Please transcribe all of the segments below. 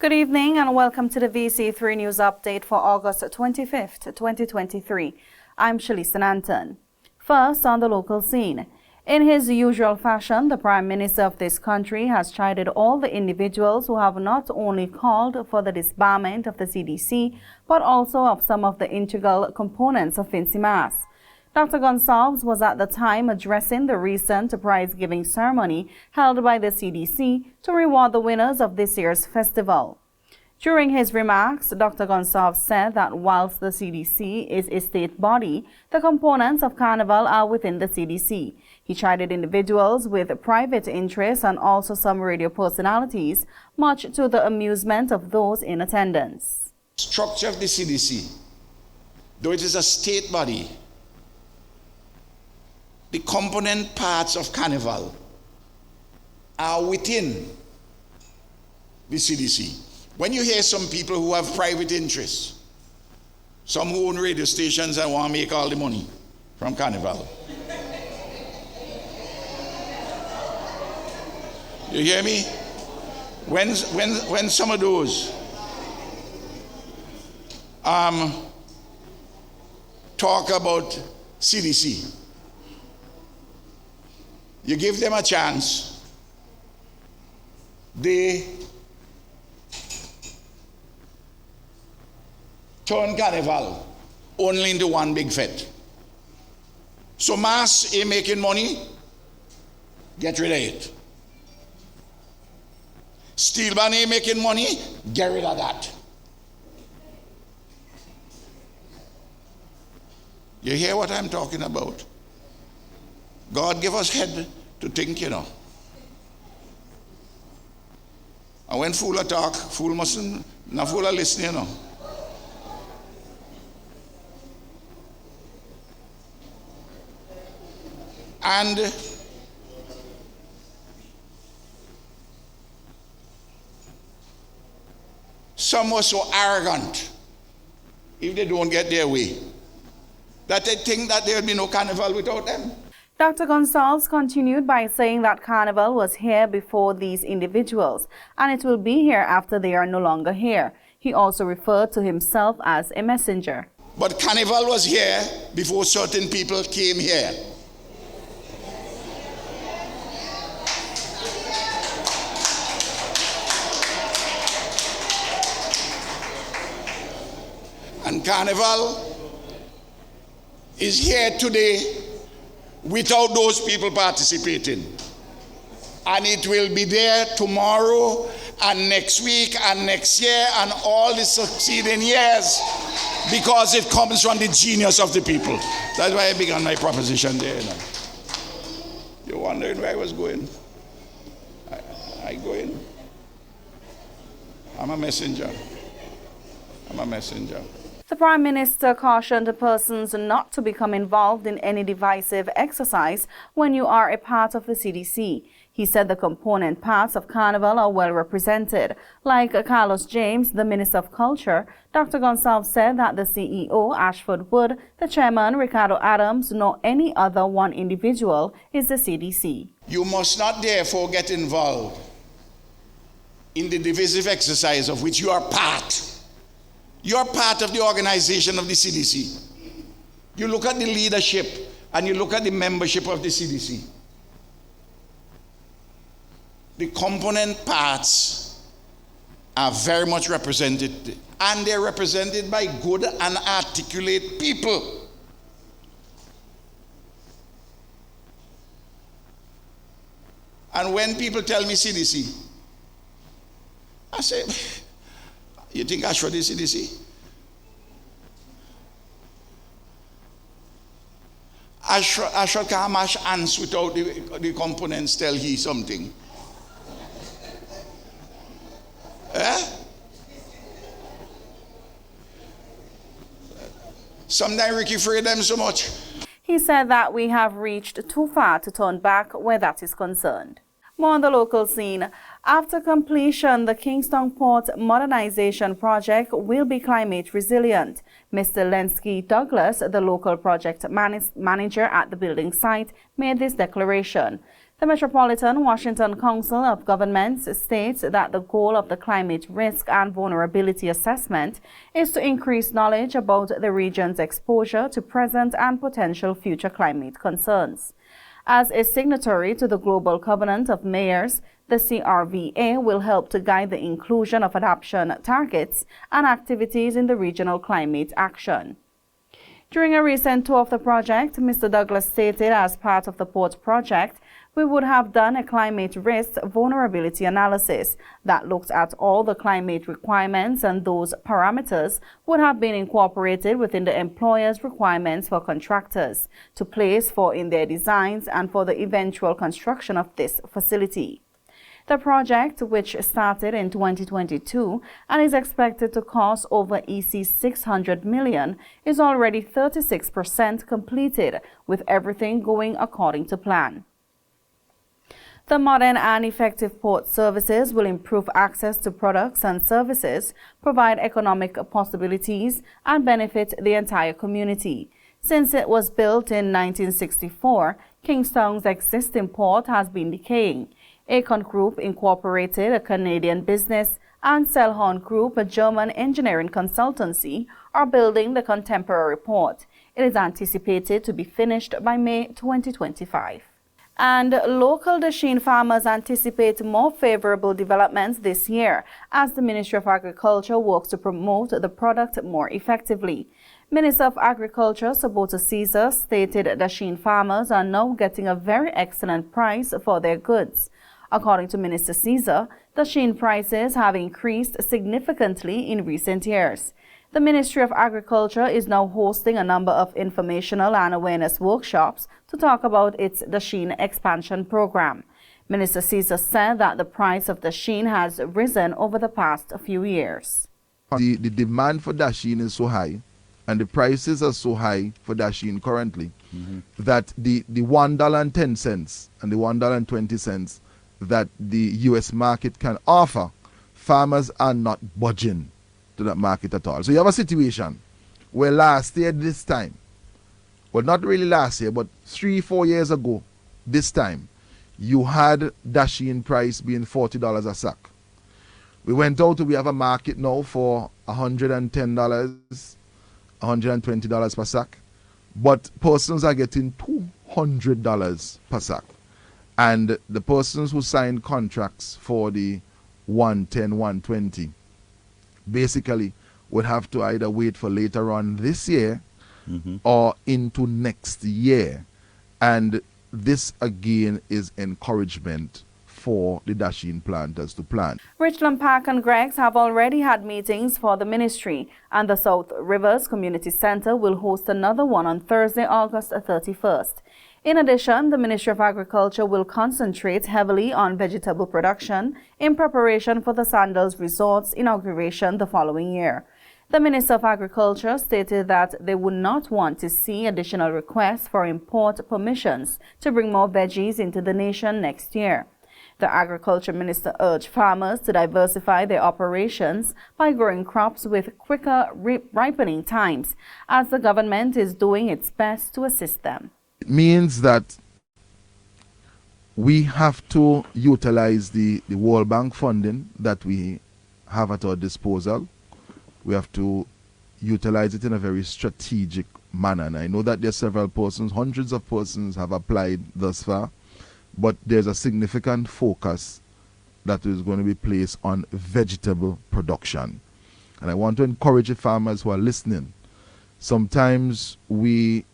Good evening and welcome to the VC3 News Update for August 25th, 2023. I'm Shalisa Nanton. First, on the local scene. In his usual fashion, the Prime Minister of this country has chided all the individuals who have not only called for the disbarment of the CDC, but also of some of the integral components of VC3. Dr. Gonsalves was at the time addressing the recent prize-giving ceremony held by the CDC to reward the winners of this year's festival. During his remarks, Dr. Gonsalves said that whilst the CDC is a state body, the components of Carnival are within the CDC. He chided individuals with private interests and also some radio personalities, much to the amusement of those in attendance. Structure of the CDC, though it is a state body, the component parts of Carnival are within the CDC. When you hear some people who have private interests, some who own radio stations and want to make all the money from Carnival, you hear me? When some of those talk about CDC, you give them a chance, they turn Carnival only into one big fete. So mass ain't making money, get rid of it. Steel band ain't making money, get rid of that. You hear what I'm talking about? God give us head to think, you know. And when fool talk, fool mustn't, not fool listen, you know. And some were so arrogant, if they don't get their way, that they think that there will be no Carnival without them. Dr. Gonsalves continued by saying that Carnival was here before these individuals, and it will be here after they are no longer here. He also referred to himself as a messenger. But Carnival was here before certain people came here. And Carnival is here today without those people participating. And it will be there tomorrow and next week and next year and all the succeeding years, because it comes from the genius of the people. That's why I began my proposition there. You know. You're wondering where I was going? I go in. I'm a messenger. I'm a messenger. The Prime Minister cautioned persons not to become involved in any divisive exercise when you are a part of the CDC. He said the component parts of Carnival are well represented. Like Carlos James, the Minister of Culture, Dr. Gonsalves said that the CEO, Ashford Wood, the Chairman, Ricardo Adams, nor any other one individual is the CDC. You must not therefore get involved in the divisive exercise of which you are part. You're part of the organization of the CDC. You look at the leadership and you look at the membership of the CDC. The component parts are very much represented, and they're represented by good and articulate people. And when people tell me CDC, I say, you think Ashford is CDC? Ashford can't mash ants without the components tell he something. Sometimes Ricky afraid them so much. He said that we have reached too far to turn back where that is concerned. More on the local scene. After completion, the Kingston Port Modernization Project will be climate resilient. Mr. Lenski Douglas, the local project manager at the building site, made this declaration. The Metropolitan Washington Council of Governments states that the goal of the climate risk and vulnerability assessment is to increase knowledge about the region's exposure to present and potential future climate concerns. As a signatory to the Global Covenant of Mayors, the CRVA will help to guide the inclusion of adoption targets and activities in the regional climate action. During a recent tour of the project, Mr. Douglas stated as part of the port project, we would have done a climate risk vulnerability analysis that looked at all the climate requirements, and those parameters would have been incorporated within the employer's requirements for contractors to place for in their designs and for the eventual construction of this facility. The project, which started in 2022 and is expected to cost over $600 million, is already 36% completed, with everything going according to plan. The modern and effective port services will improve access to products and services, provide economic possibilities, and benefit the entire community. Since it was built in 1964, Kingstown's existing port has been decaying. Aecon Group Incorporated, a Canadian business, and Selhorn Group, a German engineering consultancy, are building the contemporary port. It is anticipated to be finished by May 2025. And local Dasheen farmers anticipate more favorable developments this year as the Ministry of Agriculture works to promote the product more effectively. Minister of Agriculture Sabota Caesar stated Dasheen farmers are now getting a very excellent price for their goods. According to Minister Caesar, Dasheen prices have increased significantly in recent years. The Ministry of Agriculture is now hosting a number of informational and awareness workshops to talk about its Dasheen expansion program. Minister Caesar said that the price of Dasheen has risen over the past few years. The demand for Dasheen is so high, and the prices are so high for Dasheen currently, that the $1.10 and the $1.20 that the U.S. market can offer, farmers are not budging to that market at all. So you have a situation where last year this time, well, not really last year, but 3-4 years ago this time, you had Dasheen price being $40 a sack. We went out, we have a market now for $110, $120 per sack, but persons are getting $200 per sack. And the persons who signed contracts for the 110, 120 basically would have to either wait for later on this year or into next year. And this again is encouragement for the Dasheen planters to plant. Richland Park and Greggs have already had meetings for the ministry, and the South Rivers Community Center will host another one on Thursday, August 31st. In addition, the Ministry of Agriculture will concentrate heavily on vegetable production in preparation for the Sandals Resort's inauguration the following year. The Minister of Agriculture stated that they would not want to see additional requests for import permissions to bring more veggies into the nation next year. The Agriculture Minister urged farmers to diversify their operations by growing crops with quicker ripening times, as the government is doing its best to assist them. It means that we have to utilize the World Bank funding that we have at our disposal. We have to utilize it in a very strategic manner. And I know that there are several persons, hundreds of persons have applied thus far, but there's a significant focus that is going to be placed on vegetable production. And I want to encourage the farmers who are listening. Sometimes we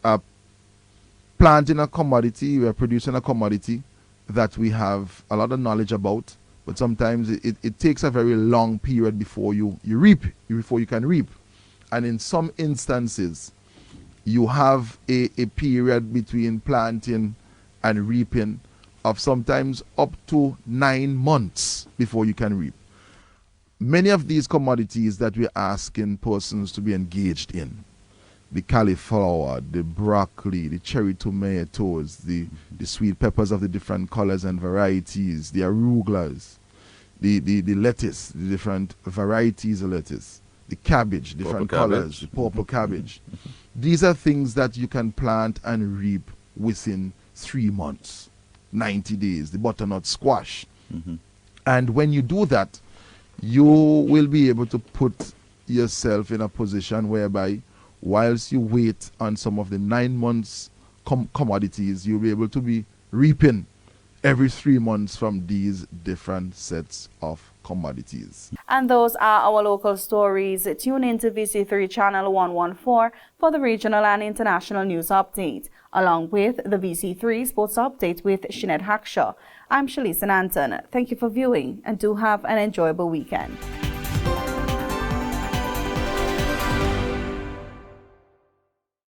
are planting a commodity, we are producing a commodity that we have a lot of knowledge about, but sometimes it takes a very long period before you can reap. And in some instances, you have a period between planting and reaping of sometimes up to 9 months before you can reap. Many of these commodities that we're asking persons to be engaged in, the cauliflower, the broccoli, the cherry tomatoes, the sweet peppers of the different colors and varieties, the arugulas, the lettuce, the different varieties of lettuce, the cabbage, different colors, the purple cabbage. These are things that you can plant and reap within 3 months. 90 days, the butternut squash. And when you do that, you will be able to put yourself in a position whereby whilst you wait on some of the 9 months commodities, you'll be able to be reaping every 3 months from these different sets of commodities. And those are our local stories. Tune in to VC3 Channel 114 for the regional and international news update, along with the VC3 Sports Update with Sinead Hackshaw. I'm Shalisa Nanton. Thank you for viewing and do have an enjoyable weekend.